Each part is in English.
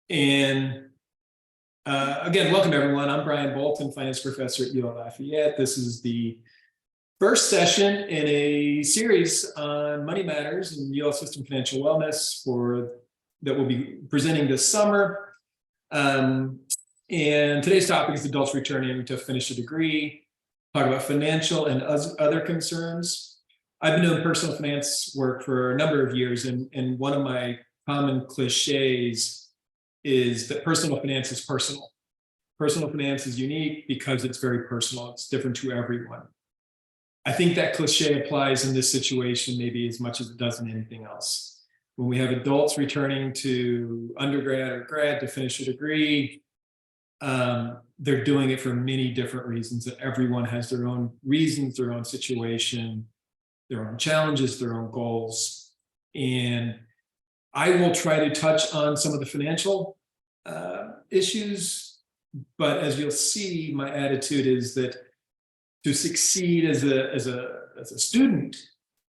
And again, welcome everyone. I'm Brian Bolton, finance professor at UL Lafayette. This is the first session in a series on money matters and UL system financial wellness that we'll be presenting this summer. And today's topic is adults returning to finish a degree, talk about financial and other concerns. I've been doing personal finance work for a number of years, and one of my common cliches is that personal finance is personal. Personal finance is unique because it's very personal. It's different to everyone. I think that cliche applies in this situation maybe as much as it does in anything else. When we have adults returning to undergrad or grad to finish a degree, they're doing it for many different reasons, and everyone has their own reasons, their own situation, their own challenges, their own goals. And I will try to touch on some of the financial issues, but as you'll see, my attitude is that to succeed as a student,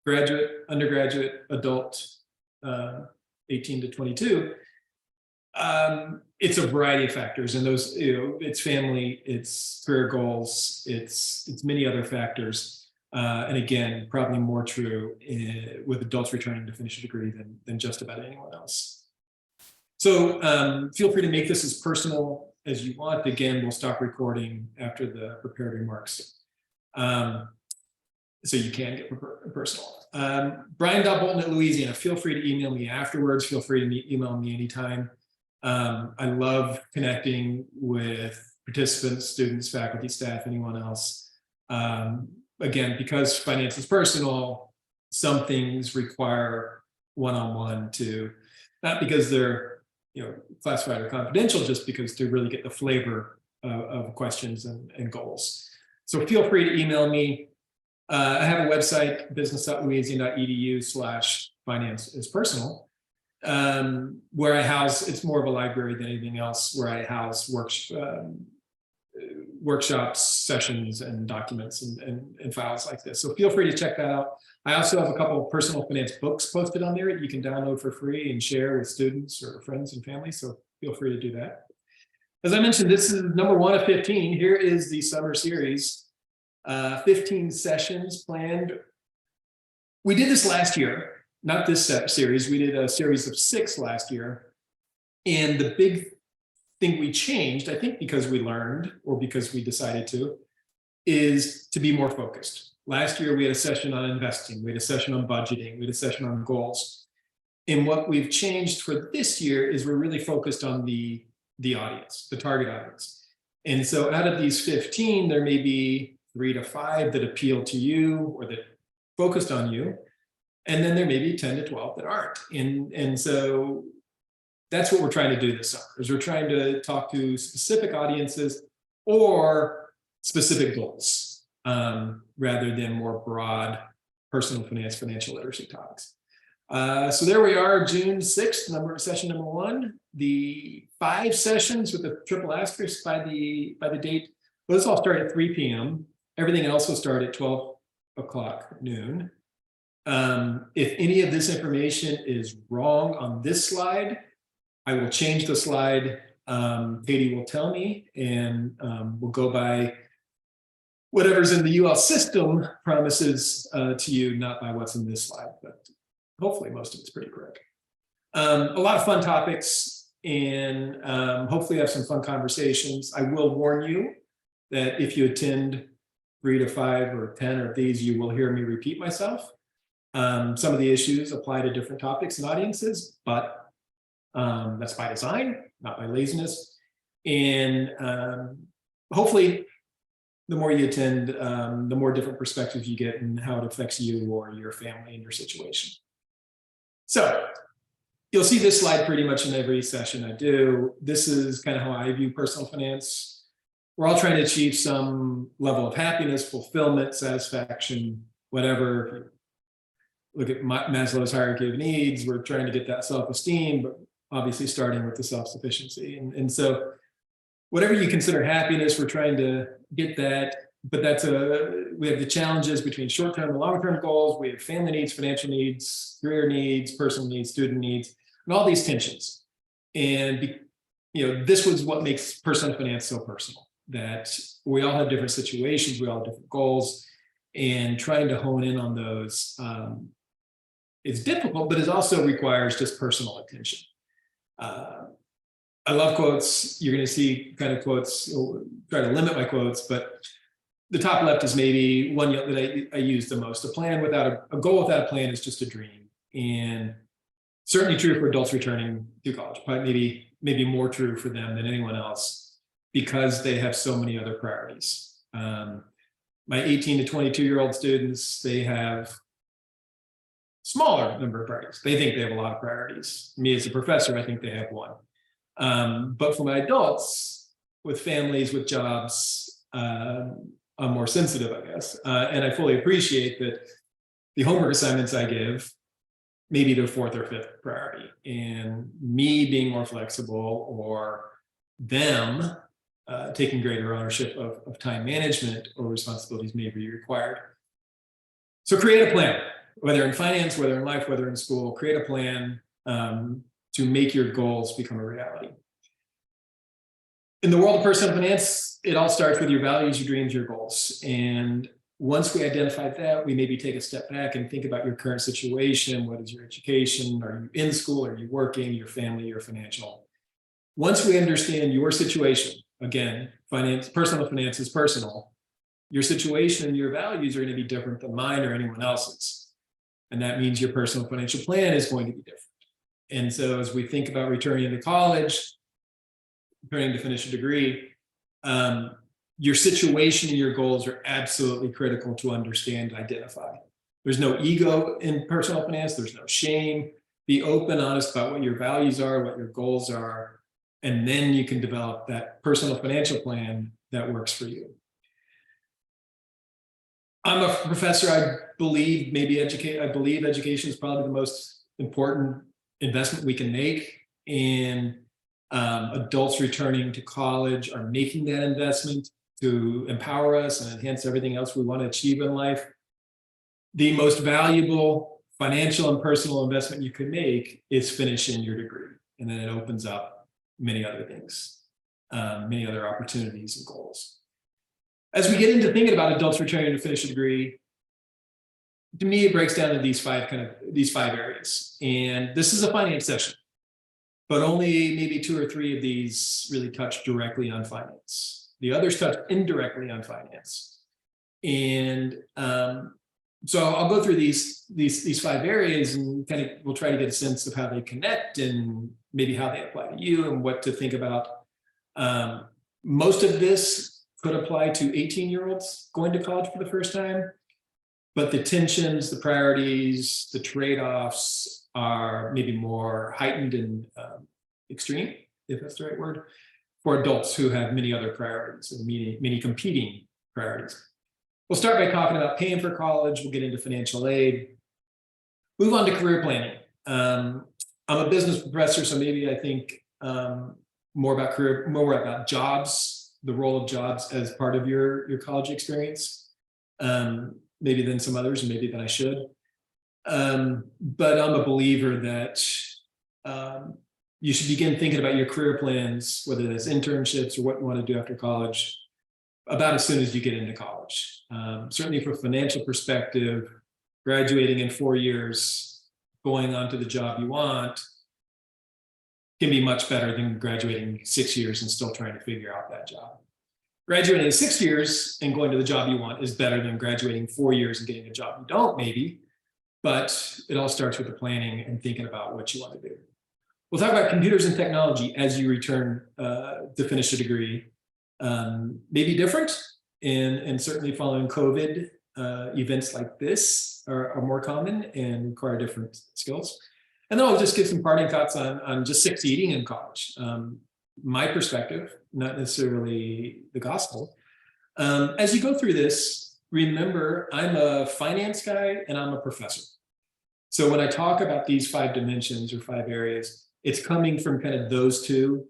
graduate, undergraduate, adult, 18 to 22, it's a variety of factors, and those, it's family, it's career goals, it's many other factors. And again, probably more true with adults returning to finish a degree than just about anyone else. So feel free to make this as personal as you want. Again, we'll stop recording after the prepared remarks. So you can get personal. Brian.Bolton@Louisiana. Feel free to email me afterwards. Feel free to email me anytime. I love connecting with participants, students, faculty, staff, anyone else. Again, because finance is personal, some things require one-on-one to, not because they're classified or confidential, just because to really get the flavor of questions and goals. So feel free to email me. I have a website, business.louisiana.edu/finance is personal, where I house, it's more of a library than anything else, where I house workshops, sessions, and documents and files like this. So feel free to check that out. I also have a couple of personal finance books posted on there that you can download for free and share with students or friends and family. So feel free to do that. As I mentioned, this is number 1 of 15. Here is the summer series, 15 sessions planned. We did this last year, not this series. We did a series of 6 last year. And the big thing we changed, I think because we learned or because we decided to, is to be more focused. Last year, we had a session on investing. We had a session on budgeting. We had a session on goals. And what we've changed for this year is we're really focused on the audience, the target audience. And so out of these 15, there may be 3 to 5 that appeal to you or that focused on you. And then there may be 10 to 12 that aren't. And so that's what we're trying to do this summer, is we're trying to talk to specific audiences or specific goals, rather than more broad personal finance, financial literacy topics. So there we are, June 6th, session number 1. The 5 sessions with the triple asterisk by the date, those all start at 3 p.m. Everything else will start at 12 o'clock noon. If any of this information is wrong on this slide, I will change the slide. Katie will tell me, and we'll go by whatever's in the UL system promises to you, not by what's in this slide, but hopefully most of it's pretty correct. A lot of fun topics, and hopefully have some fun conversations. I will warn you that if you attend 3 to 5 or 10 of these, you will hear me repeat myself. Some of the issues apply to different topics and audiences, but that's by design, not by laziness. And hopefully, the more you attend, the more different perspectives you get and how it affects you or your family and your situation. So you'll see this slide pretty much in every session I do. This is kind of how I view personal finance. We're all trying to achieve some level of happiness, fulfillment, satisfaction, whatever. If you look at Maslow's hierarchy of needs, we're trying to get that self-esteem, but obviously starting with the self-sufficiency. And so whatever you consider happiness, we're trying to get that, but we have the challenges between short-term and long-term goals. We have family needs, financial needs, career needs, personal needs, student needs, and all these tensions. And this was what makes personal finance so personal, that we all have different situations, we all have different goals, and trying to hone in on those is difficult, but it also requires just personal attention. I love quotes. You're going to see kind of quotes. I'll try to limit my quotes, but the top left is maybe one that I use the most. A goal without a plan is just a dream, and certainly true for adults returning to college. Probably maybe more true for them than anyone else, because they have so many other priorities. My 18 to 22-year-old students, they have smaller number of priorities. They think they have a lot of priorities. Me as a professor, I think they have one. But for my adults with families, with jobs, I'm more sensitive, I guess. And I fully appreciate that the homework assignments I give, maybe their fourth or fifth priority. And me being more flexible, or them taking greater ownership of time management or responsibilities may be required. So create a plan, whether in finance, whether in life, whether in school, create a plan to make your goals become a reality. In the world of personal finance, it all starts with your values, your dreams, your goals. And once we identify that, we maybe take a step back and think about your current situation. What is your education? Are you in school? Are you working? Your family, your financial? Once we understand your situation, again, personal finance is personal. Your situation and your values are going to be different than mine or anyone else's. And that means your personal financial plan is going to be different. And so as we think about returning to college, returning to finish a degree, your situation and your goals are absolutely critical to understand and identify. There's no ego in personal finance. There's no shame. Be open, honest about what your values are, what your goals are, and then you can develop that personal financial plan that works for you. I'm a professor. I believe education is probably the most important investment we can make, and adults returning to college are making that investment to empower us and enhance everything else we want to achieve in life. The most valuable financial and personal investment you can make is finishing your degree, and then it opens up many other things, many other opportunities and goals. As we get into thinking about adults returning to finish a degree, to me, it breaks down into these five areas. And this is a finance session, but only maybe 2 or 3 of these really touch directly on finance. The others touch indirectly on finance. And so I'll go through these 5 areas, and kind of we'll try to get a sense of how they connect and maybe how they apply to you and what to think about. Most of this could apply to 18-year-olds going to college for the first time, but the tensions, the priorities, the trade-offs are maybe more heightened and extreme, if that's the right word, for adults who have many other priorities and many competing priorities. We'll start by talking about paying for college. We'll get into financial aid. Move on to career planning. I'm a business professor, so maybe I think more about jobs, the role of jobs as part of your college experience, maybe than some others, and maybe than I should. But I'm a believer that you should begin thinking about your career plans, whether that's internships or what you want to do after college, about as soon as you get into college. Certainly from a financial perspective, graduating in 4 years, going on to the job you want, can be much better than graduating 6 years and still trying to figure out that job. Graduating in 6 years and going to the job you want is better than graduating 4 years and getting a job you don't, maybe, but it all starts with the planning and thinking about what you want to do. We'll talk about computers and technology as you return to finish a degree. Maybe different, and certainly following COVID, events like this are more common and require different skills. And then I'll just give some parting thoughts on just succeeding in college. My perspective, not necessarily the gospel. As you go through this, remember, I'm a finance guy and I'm a professor. So when I talk about these 5 dimensions or 5 areas, it's coming from kind of those 2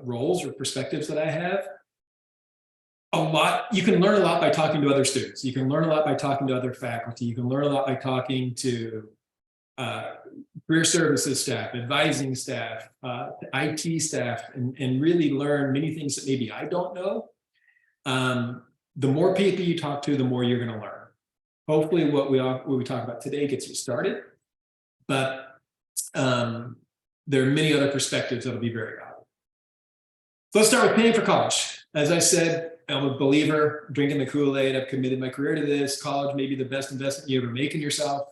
roles or perspectives that I have. You can learn a lot by talking to other students. You can learn a lot by talking to other faculty. You can learn a lot by talking to career services staff, advising staff, IT staff, and really learn many things that maybe I don't know. The more people you talk to, the more you're going to learn. Hopefully what we talk about today gets you started, but there are many other perspectives that'll be very valuable. So let's start with paying for college. As I said, I'm a believer, drinking the Kool-Aid. I've committed my career to this. College may be the best investment you ever make in yourself.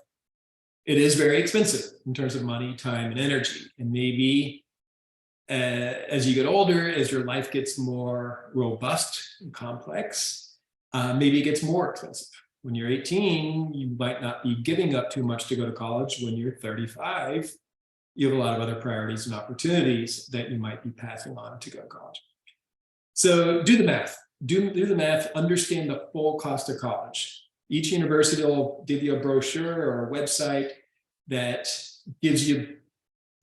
It is very expensive in terms of money, time, and energy. And maybe as you get older, as your life gets more robust and complex, maybe it gets more expensive. When you're 18, you might not be giving up too much to go to college. When you're 35, you have a lot of other priorities and opportunities that you might be passing on to go to college. So do the math. Do the math, understand the full cost of college. Each university will give you a brochure or a website that gives you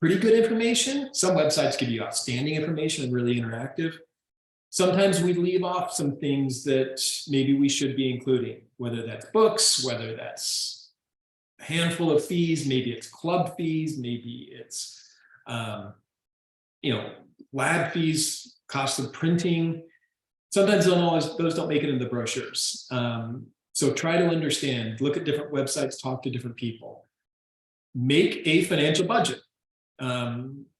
pretty good information. Some websites give you outstanding information and really interactive. Sometimes we leave off some things that maybe we should be including, whether that's books, whether that's a handful of fees, maybe it's club fees, maybe it's lab fees, cost of printing. Sometimes those don't make it in the brochures. So try to understand, look at different websites, talk to different people. Make a financial budget.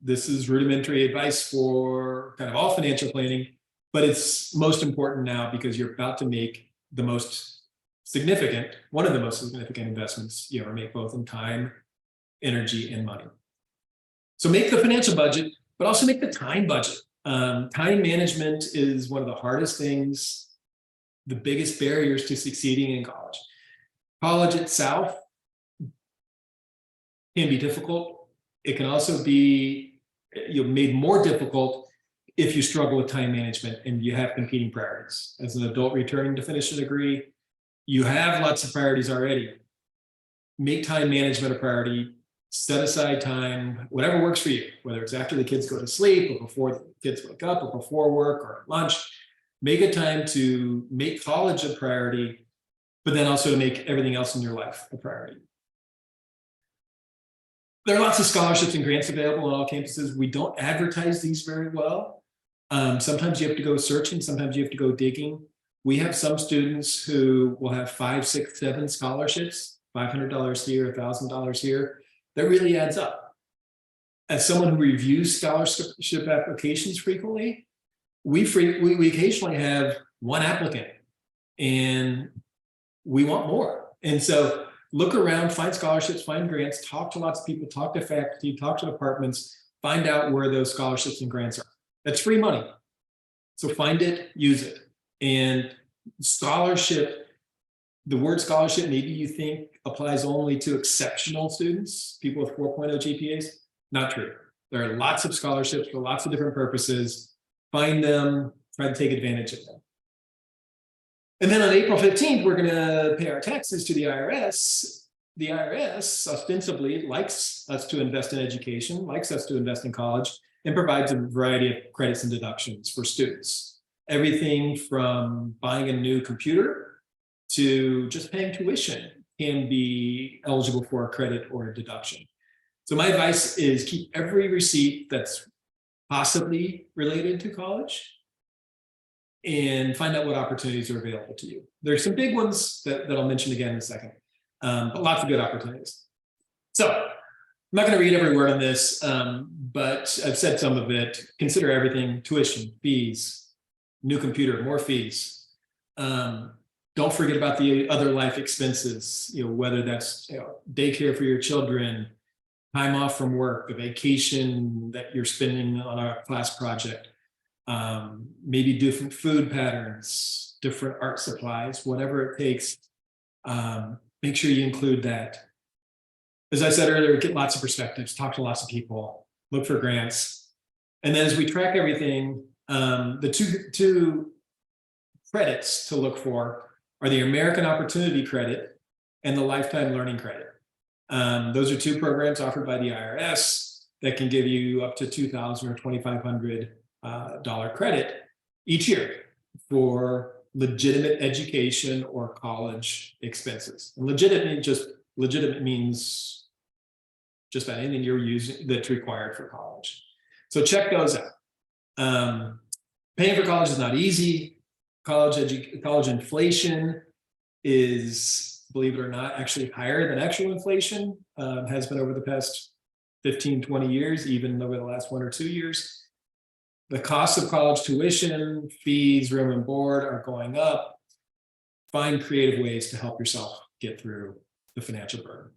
This is rudimentary advice for kind of all financial planning, but it's most important now because you're about to make one of the most significant investments you ever make, both in time, energy, and money. So make the financial budget, but also make the time budget. Time management is one of the hardest things, the biggest barriers to succeeding in college. College itself can be difficult. It can also be made more difficult if you struggle with time management and you have competing priorities. As an adult returning to finish a degree, you have lots of priorities already. Make time management a priority. Set aside time, whatever works for you, whether it's after the kids go to sleep or before the kids wake up or before work or at lunch. Make a time to make college a priority, but then also to make everything else in your life a priority. There are lots of scholarships and grants available on all campuses. We don't advertise these very well. Sometimes you have to go searching, sometimes you have to go digging. We have some students who will have 5, 6, 7 scholarships, $500 here, $1,000 here. That really adds up. As someone who reviews scholarship applications frequently, we occasionally have one applicant and we want more. And so look around, find scholarships, find grants, talk to lots of people, talk to faculty, talk to departments, find out where those scholarships and grants are. That's free money. So find it, use it. And scholarship, the word scholarship, maybe you think applies only to exceptional students, people with 4.0 GPAs. Not true. There are lots of scholarships for lots of different purposes. Find them, try to take advantage of them. And then on April 15th, we're going to pay our taxes to the IRS. The IRS ostensibly likes us to invest in education, likes us to invest in college, and provides a variety of credits and deductions for students. Everything from buying a new computer to just paying tuition can be eligible for a credit or a deduction. So my advice is keep every receipt that's possibly related to college and find out what opportunities are available to you. There's some big ones that I'll mention again in a second, but lots of good opportunities. So I'm not going to read every word on this, but I've said some of it. Consider everything: tuition, fees, new computer, more fees. Don't forget about the other life expenses, whether that's daycare for your children, time off from work, a vacation that you're spending on a class project, maybe different food patterns, different art supplies, whatever it takes. Make sure you include that. As I said earlier, get lots of perspectives, talk to lots of people, look for grants. And then as we track everything, the two credits to look for are the American Opportunity Credit and the Lifetime Learning Credit. Those are two programs offered by the IRS that can give you up to $2,000 or $2,500 credit each year for legitimate education or college expenses. And legitimate means just about anything you're using that's required for college. So check those out. Paying for college is not easy. College inflation is, believe it or not, actually higher than actual inflation, has been over the past 15, 20 years, even over the last 1 or 2 years. The cost of college tuition, fees, room and board are going up. Find creative ways to help yourself get through the financial burden.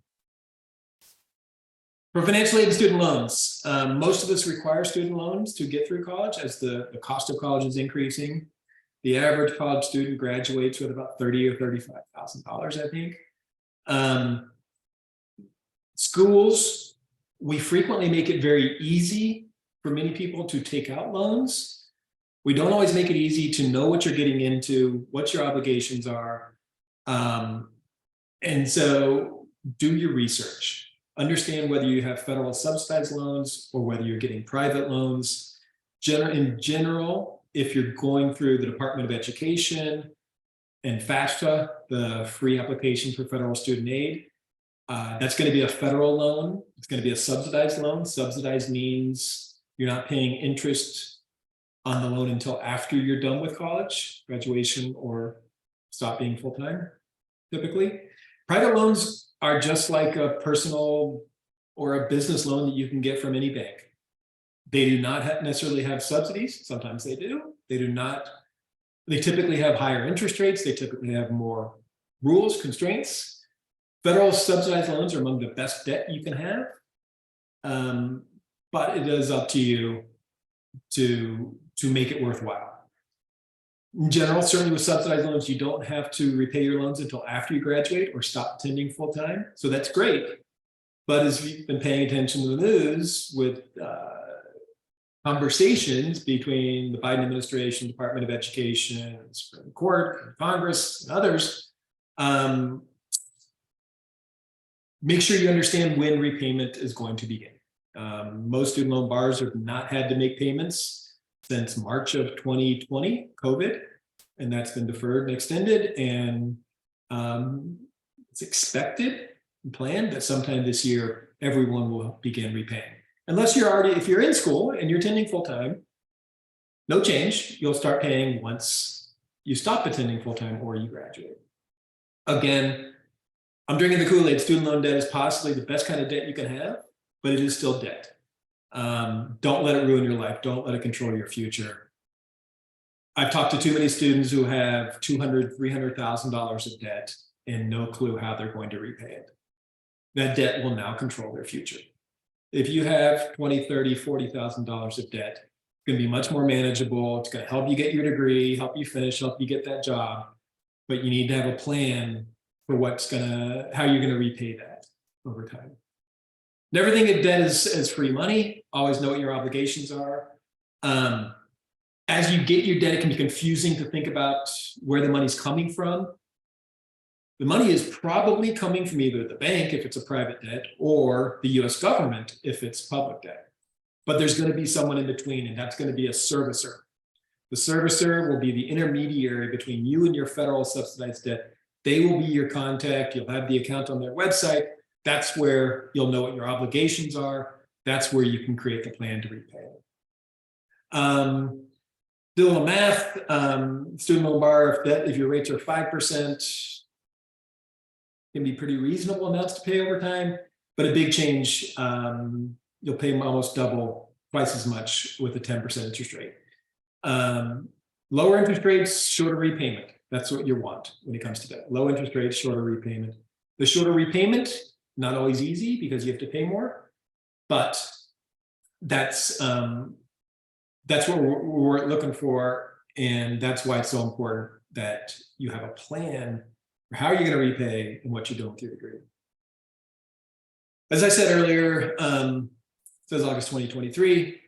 For financial aid and student loans, most of us require student loans to get through college as the cost of college is increasing. The average college student graduates with about $30,000 or $35,000, I think. Schools, we frequently make it very easy for many people to take out loans. We don't always make it easy to know what you're getting into, what your obligations are. And so do your research. Understand whether you have federal subsidized loans or whether you're getting private loans. In general, if you're going through the Department of Education and FAFSA, the free application for federal student aid, that's going to be a federal loan. It's going to be a subsidized loan. Subsidized means you're not paying interest on the loan until after you're done with college, graduation, or stop being full-time, typically. Private loans are just like a personal or a business loan that you can get from any bank. They do not necessarily have subsidies. Sometimes they do. They do not. They typically have higher interest rates. They typically have more rules, constraints. Federal subsidized loans are among the best debt you can have. But it is up to you to make it worthwhile. In general, certainly with subsidized loans, you don't have to repay your loans until after you graduate or stop attending full-time. So that's great. But as you've been paying attention to the news with conversations between the Biden administration, Department of Education, Supreme Court, Congress, and others, make sure you understand when repayment is going to begin. Most student loan borrowers have not had to make payments since March of 2020, COVID, and that's been deferred and extended. And it's expected and planned that sometime this year, everyone will begin repaying. Unless if you're in school and you're attending full-time, no change. You'll start paying once you stop attending full-time or you graduate. Again, I'm drinking the Kool-Aid. Student loan debt is possibly the best kind of debt you can have, but it is still debt. Don't let it ruin your life. Don't let it control your future. I've talked to too many students who have $200,000, $300,000 of debt and no clue how they're going to repay it. That debt will now control their future. If you have $20,000, $30,000, $40,000 of debt, it's going to be much more manageable. It's going to help you get your degree, help you finish, help you get that job. But you need to have a plan for how you're going to repay that over time. Never think of debt as free money. Always know what your obligations are. As you get your debt, it can be confusing to think about where the money's coming from. The money is probably coming from either the bank, if it's a private debt, or the US government, if it's public debt. But there's going to be someone in between, and that's going to be a servicer. The servicer will be the intermediary between you and your federal subsidized debt. They will be your contact. You'll have the account on their website. That's where you'll know what your obligations are. That's where you can create the plan to repay it. Do a little math. Student loan borrower, if your rates are 5%, can be pretty reasonable amounts to pay over time, but a big change, you'll pay almost double, twice as much with a 10% interest rate. Lower interest rates, shorter repayment. That's what you want when it comes to debt. Low interest rates, shorter repayment. The shorter repayment, not always easy because you have to pay more, but that's what we're looking for, and that's why it's so important that you have a plan for how you're going to repay and what you're doing with your degree. As I said earlier, says August 2023,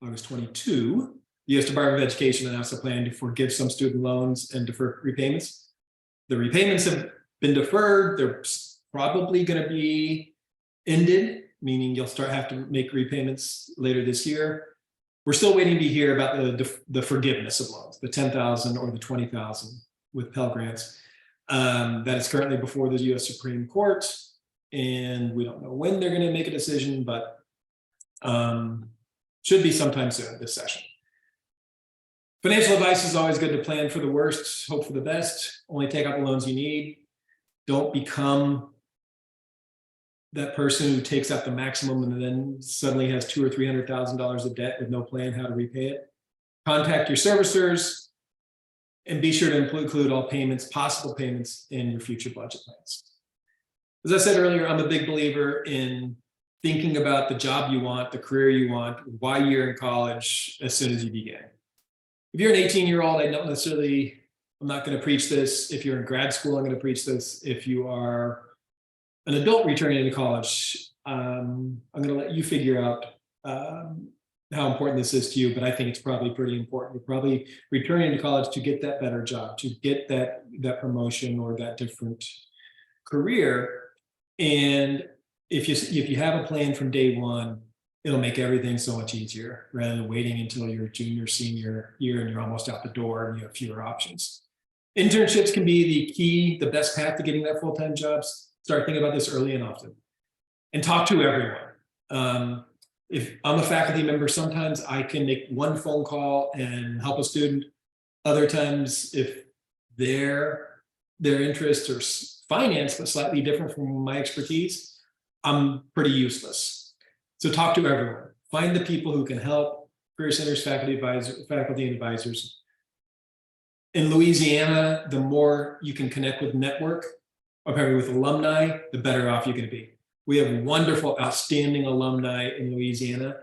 August 22, the U.S. Department of Education announced a plan to forgive some student loans and defer repayments. The repayments have been deferred. They're probably going to be ended, meaning you'll have to make repayments later this year. We're still waiting to hear about the forgiveness of loans, the $10,000 or the $20,000 with Pell Grants. That is currently before the U.S. Supreme Court. and we don't know when they're going to make a decision, but should be sometime soon this session. Financial advice is always good to plan for the worst, hope for the best, only take out the loans you need. Don't become that person who takes out the maximum and then suddenly has $200,000 or $300,000 of debt with no plan how to repay it. Contact your servicers and be sure to include all payments, possible payments, in your future budget plans. As I said earlier, I'm a big believer in thinking about the job you want, the career you want, why you're in college as soon as you begin. If you're an 18-year-old, I'm not going to preach this. If you're in grad school, I'm going to preach this. If you are an adult returning to college, I'm going to let you figure out how important this is to you, but I think it's probably pretty important. You're probably returning to college to get that better job, to get that promotion or that different career. And if you have a plan from day one, it'll make everything so much easier rather than waiting until your junior, senior year and you're almost out the door and you have fewer options. Internships can be the key, the best path to getting that full-time jobs. Start thinking about this early and often, and talk to everyone. If I'm a faculty member, sometimes I can make one phone call and help a student. Other times, if their interests are finance, but slightly different from my expertise, I'm pretty useless. So talk to everyone. Find the people who can help. Career centers, faculty and advisors. In Louisiana, the more you can connect with network, or with alumni, the better off you're going to be. We have wonderful, outstanding alumni in Louisiana,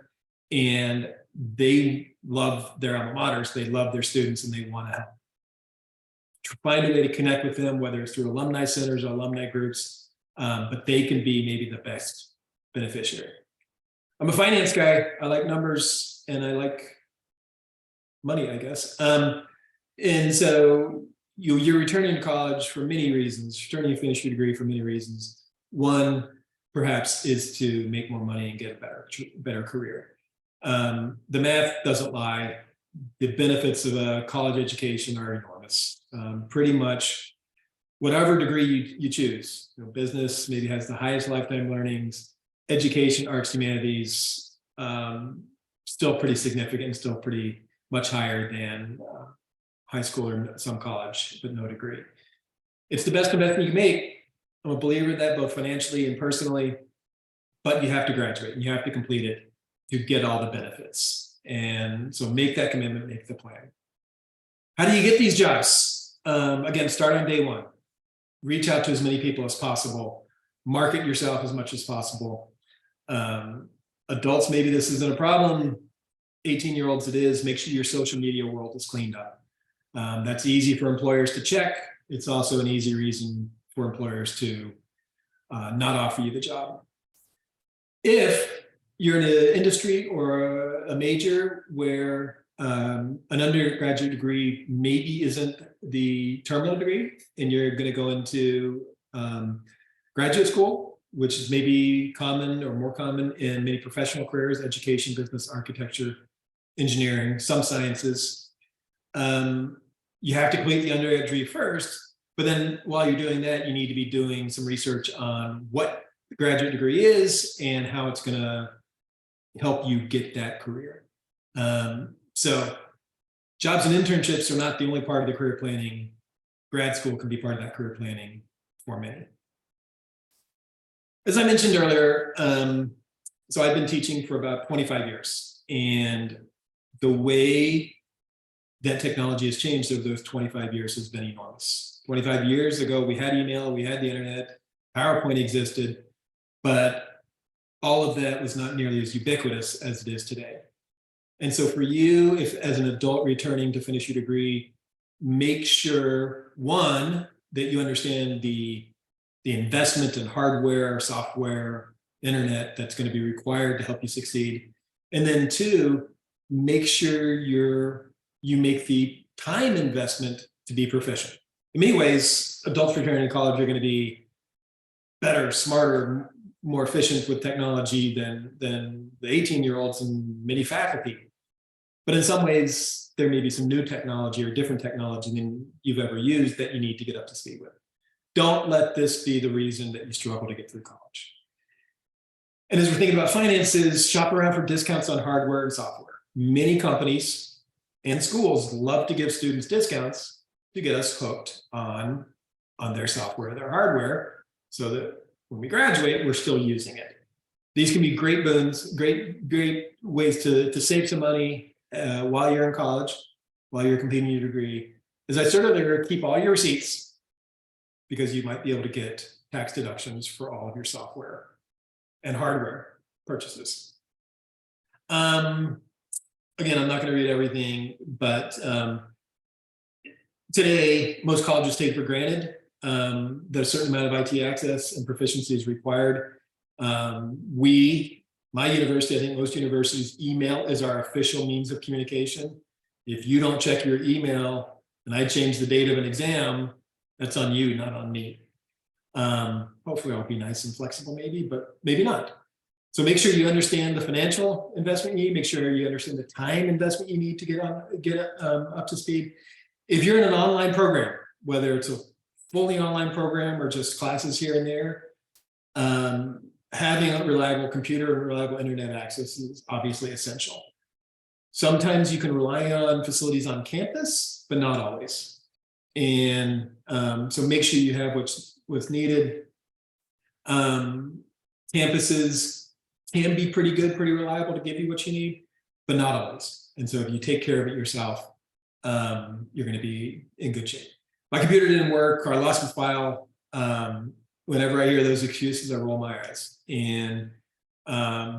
and they love their alma maters, they love their students, and they want to help. Find a way to connect with them, whether it's through alumni centers or alumni groups, but they can be maybe the best beneficiary. I'm a finance guy. I like numbers and I like money, I guess. And so you're returning to college for many reasons, returning to finish your degree for many reasons. One, perhaps, is to make more money and get a better career. The math doesn't lie. The benefits of a college education are enormous. Pretty much whatever degree you choose, business maybe has the highest lifetime learnings, education, arts, humanities, still pretty significant, still pretty much higher than high school or some college, but no degree. It's the best investment you can make. I'm a believer in that, both financially and personally, but you have to graduate and you have to complete it to get all the benefits. And so make that commitment, make the plan. How do you get these jobs? Again, start on day one. Reach out to as many people as possible. Market yourself as much as possible. Adults, maybe this isn't a problem. 18-year-olds it is. Make sure your social media world is cleaned up. That's easy for employers to check. It's also an easy reason for employers to not offer you the job. If you're in an industry or a major where an undergraduate degree maybe isn't the terminal degree, and you're going to go into graduate school, which is maybe common or more common in many professional careers, education, business, architecture, engineering, some sciences. You have to complete the undergraduate degree first, but then while you're doing that, you need to be doing some research on what the graduate degree is and how it's going to help you get that career. So jobs and internships are not the only part of the career planning. Grad school can be part of that career planning for many. As I mentioned earlier, so I've been teaching for about 25 years, and the way that technology has changed over those 25 years has been enormous. 25 years ago, we had email, we had the internet, PowerPoint existed, but all of that was not nearly as ubiquitous as it is today. And so for you, if as an adult returning to finish your degree, make sure, one, that you understand the investment in hardware, software, internet that's going to be required to help you succeed. And then two, make sure you make the time investment to be proficient. In many ways, adults returning to college are going to be better, smarter, more efficient with technology than the 18-year-olds and many faculty. But in some ways, there may be some new technology or different technology than you've ever used that you need to get up to speed with. Don't let this be the reason that you struggle to get through college. And as we're thinking about finances, shop around for discounts on hardware and software. Many companies and schools love to give students discounts to get us hooked on their software and their hardware so that when we graduate, we're still using it. These can be great boons, great ways to save some money while you're in college, while you're completing your degree. As I said earlier, keep all your receipts because you might be able to get tax deductions for all of your software and hardware purchases. Again, I'm not going to read everything, but today, most colleges take for granted that a certain amount of IT access and proficiency is required. My university, I think most universities, email is our official means of communication. If you don't check your email and I change the date of an exam, that's on you, not on me. Hopefully I'll be nice and flexible maybe, but maybe not. So make sure you understand the financial investment you need, make sure you understand the time investment you need to get up to speed. If you're in an online program, whether it's a fully online program or just classes here and there, having a reliable computer and reliable internet access is obviously essential. Sometimes you can rely on facilities on campus, but not always. And so make sure you have what's needed. Campuses can be pretty good, pretty reliable to give you what you need, but not always. And so if you take care of it yourself, you're going to be in good shape. My computer didn't work, or I lost my file. Whenever I hear those excuses, I roll my eyes. And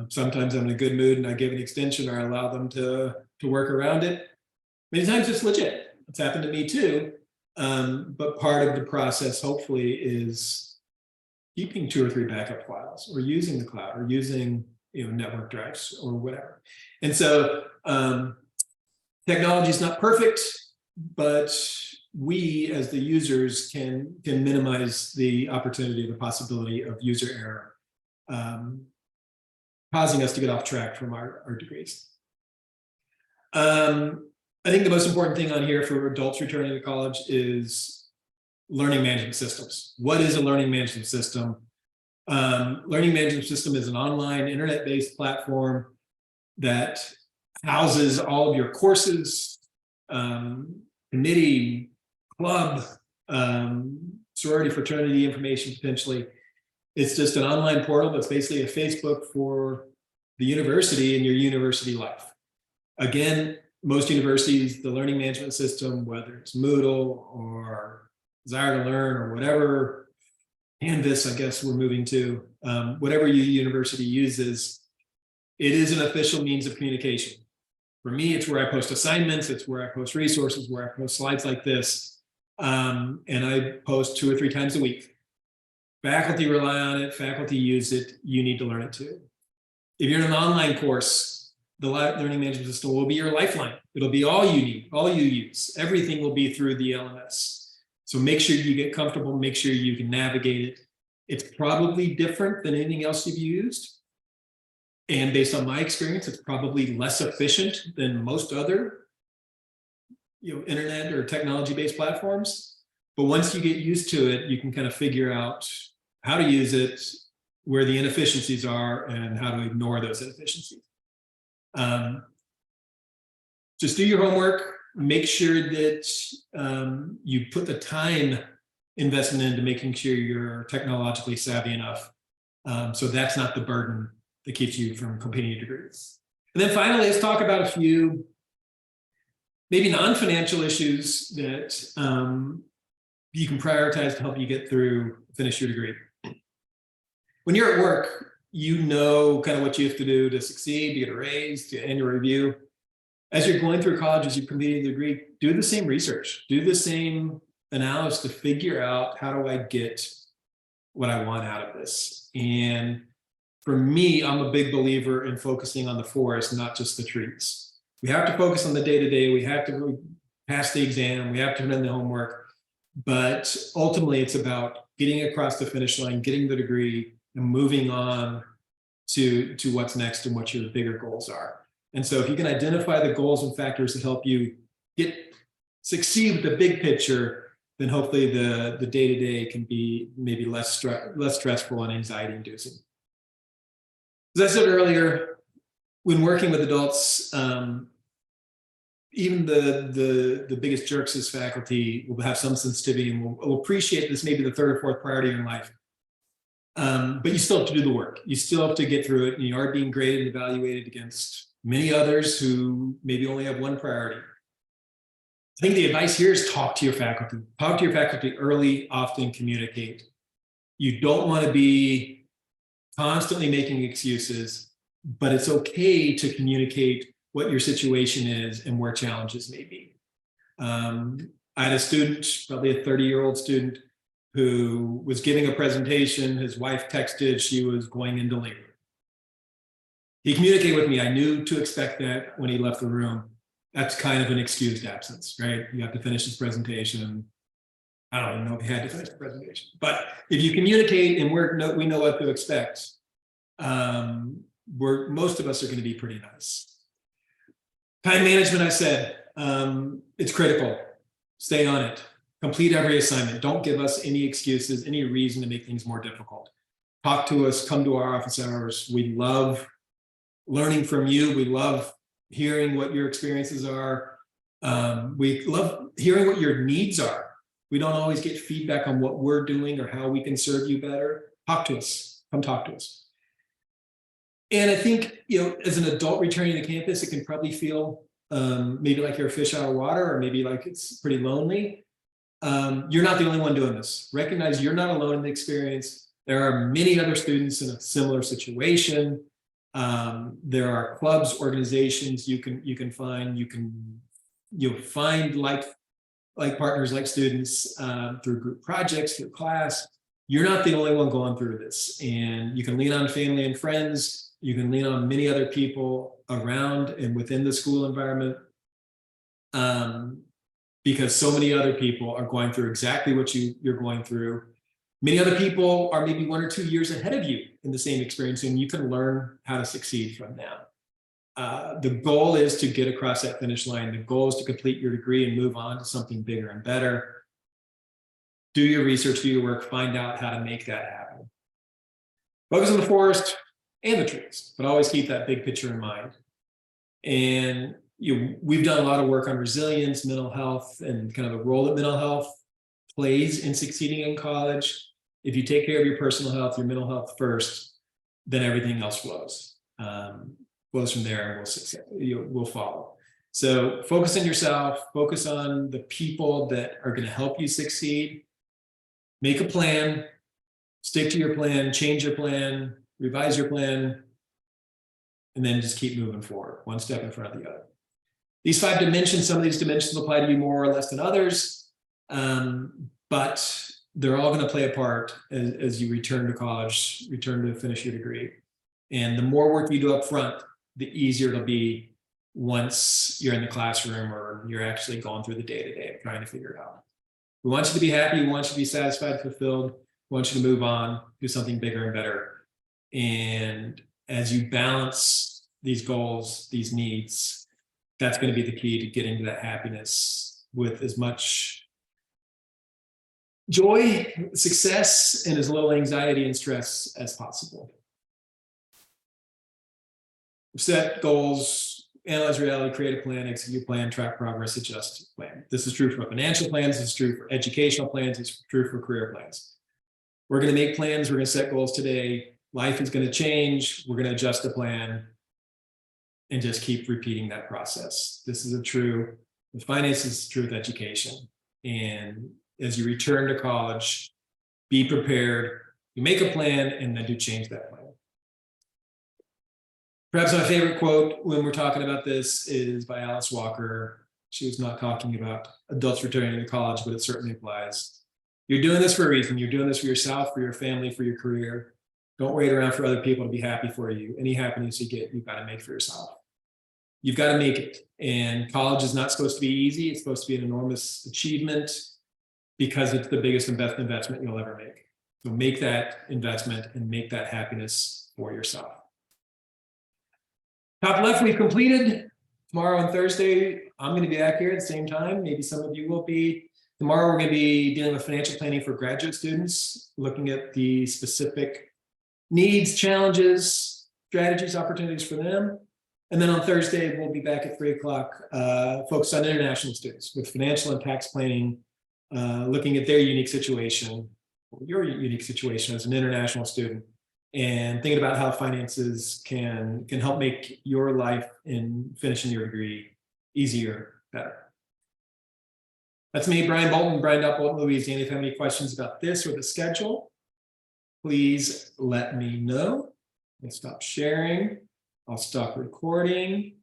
sometimes I'm in a good mood and I give an extension or I allow them to work around it. Many times it's legit. It's happened to me too. But part of the process, hopefully, is keeping 2 or 3 backup files, or using the cloud, or using network drives, or whatever. And so technology is not perfect, but we, as the users, can minimize the opportunity, the possibility of user error, causing us to get off track from our degrees. I think the most important thing on here for adults returning to college is learning management systems. What is a learning management system? Learning management system is an online internet-based platform that houses all of your courses, committee, club, sorority, fraternity information potentially. It's just an online portal that's basically a Facebook for the university and your university life. Again, most universities, the learning management system, whether it's Moodle or Desire to Learn or whatever, Canvas, I guess we're moving to, whatever your university uses, it is an official means of communication. For me, it's where I post assignments, it's where I post resources, where I post slides like this, and I post 2 or 3 times a week. Faculty rely on it, faculty use it, you need to learn it too. If you're in an online course, the learning management system will be your lifeline. It'll be all you need, all you use. Everything will be through the LMS. So make sure you get comfortable, make sure you can navigate it. It's probably different than anything else you've used. And based on my experience, it's probably less efficient than most other internet or technology-based platforms. But once you get used to it, you can kind of figure out how to use it, where the inefficiencies are, and how to ignore those inefficiencies. Just do your homework. Make sure that you put the time investment into making sure you're technologically savvy enough. So that's not the burden that keeps you from completing your degrees. And then finally, let's talk about a few maybe non-financial issues that you can prioritize to help you get through, finish your degree. When you're at work, you know kind of what you have to do to succeed, to get a raise, to annual review. As you're going through college, as you're completing the degree, do the same research, do the same analysis to figure out, how do I get what I want out of this? And for me, I'm a big believer in focusing on the forest, not just the trees. We have to focus on the day-to-day. We have to pass the exam. We have to turn in the homework. But ultimately, it's about getting across the finish line, getting the degree, and moving on to what's next and what your bigger goals are. And so if you can identify the goals and factors that help you succeed with the big picture, then hopefully the day-to-day can be maybe less stressful and anxiety inducing. As I said earlier, when working with adults, even the biggest jerks as faculty will have some sensitivity and will appreciate this maybe the third or fourth priority in life. But you still have to do the work. You still have to get through it, and you are being graded and evaluated against many others who maybe only have one priority. I think the advice here is talk to your faculty. Talk to your faculty early, often communicate. You don't want to be constantly making excuses, but it's okay to communicate what your situation is and where challenges may be. I had a student, probably a 30-year-old student, who was giving a presentation. His wife texted she was going into labor. He communicated with me. I knew to expect that when he left the room. That's kind of an excused absence, right? You have to finish his presentation. I don't even know if he had to finish the presentation. But if you communicate and we know what to expect, most of us are going to be pretty nice. Time management, I said, it's critical. Stay on it. Complete every assignment. Don't give us any excuses, any reason to make things more difficult. Talk to us, come to our office hours. We love learning from you. We love hearing what your experiences are. We love hearing what your needs are. We don't always get feedback on what we're doing or how we can serve you better. Talk to us. Come talk to us. And I think, as an adult returning to campus, it can probably feel maybe like you're a fish out of water, or maybe like it's pretty lonely. You're not the only one doing this. Recognize you're not alone in the experience. There are many other students in a similar situation. There are clubs, organizations you can find. You'll find like partners, like students, through group projects, through class. You're not the only one going through this, and you can lean on family and friends. You can lean on many other people around and within the school environment, because so many other people are going through exactly what you're going through. Many other people are maybe 1 or 2 years ahead of you in the same experience, and you can learn how to succeed from them. The goal is to get across that finish line. The goal is to complete your degree and move on to something bigger and better. Do your research, do your work, find out how to make that happen. Focus on the forest and the trees, but always keep that big picture in mind. And we've done a lot of work on resilience, mental health, and kind of the role that mental health plays in succeeding in college. If you take care of your personal health, your mental health first, then everything else flows. Flows from there, and we'll follow. So focus on yourself, focus on the people that are going to help you succeed. Make a plan, stick to your plan, change your plan, revise your plan, and then just keep moving forward, one step in front of the other. These 5 dimensions, some of these dimensions apply to you more or less than others, but they're all going to play a part as you return to college, return to finish your degree. And the more work you do up front, the easier it'll be once you're in the classroom or you're actually going through the day-to-day of trying to figure it out. We want you to be happy. We want you to be satisfied, fulfilled. We want you to move on, do something bigger and better. And as you balance these goals, these needs, that's going to be the key to getting to that happiness with as much joy, success, and as little anxiety and stress as possible. Set goals, analyze reality, create a plan, execute a plan, track progress, adjust plan. This is true for financial plans. This is true for educational plans. It's true for career plans. We're going to make plans. We're going to set goals today. Life is going to change. We're going to adjust the plan and just keep repeating that process. This is true with finances, true with education. And as you return to college, be prepared. You make a plan and then do change that plan. Perhaps my favorite quote when we're talking about this is by Alice Walker. She was not talking about adults returning to college, but it certainly applies. You're doing this for a reason. You're doing this for yourself, for your family, for your career. Don't wait around for other people to be happy for you. Any happiness you get, you've got to make for yourself. You've got to make it. And college is not supposed to be easy. It's supposed to be an enormous achievement because it's the biggest and best investment you'll ever make. So make that investment and make that happiness for yourself. Top left, we've completed. Tomorrow and Thursday, I'm going to be back here at the same time. Maybe some of you will be. Tomorrow, we're going to be dealing with financial planning for graduate students, looking at the specific needs, challenges, strategies, opportunities for them. And then on Thursday, we'll be back at 3 o'clock, focused on international students with financial and tax planning, looking at their unique situation, your unique situation as an international student, and thinking about how finances can help make your life in finishing your degree easier, better. That's me, Brian Bolton, Brian.Bolton, Louisiana. If you have any questions about this or the schedule, please let me know. I'll stop sharing. I'll stop recording.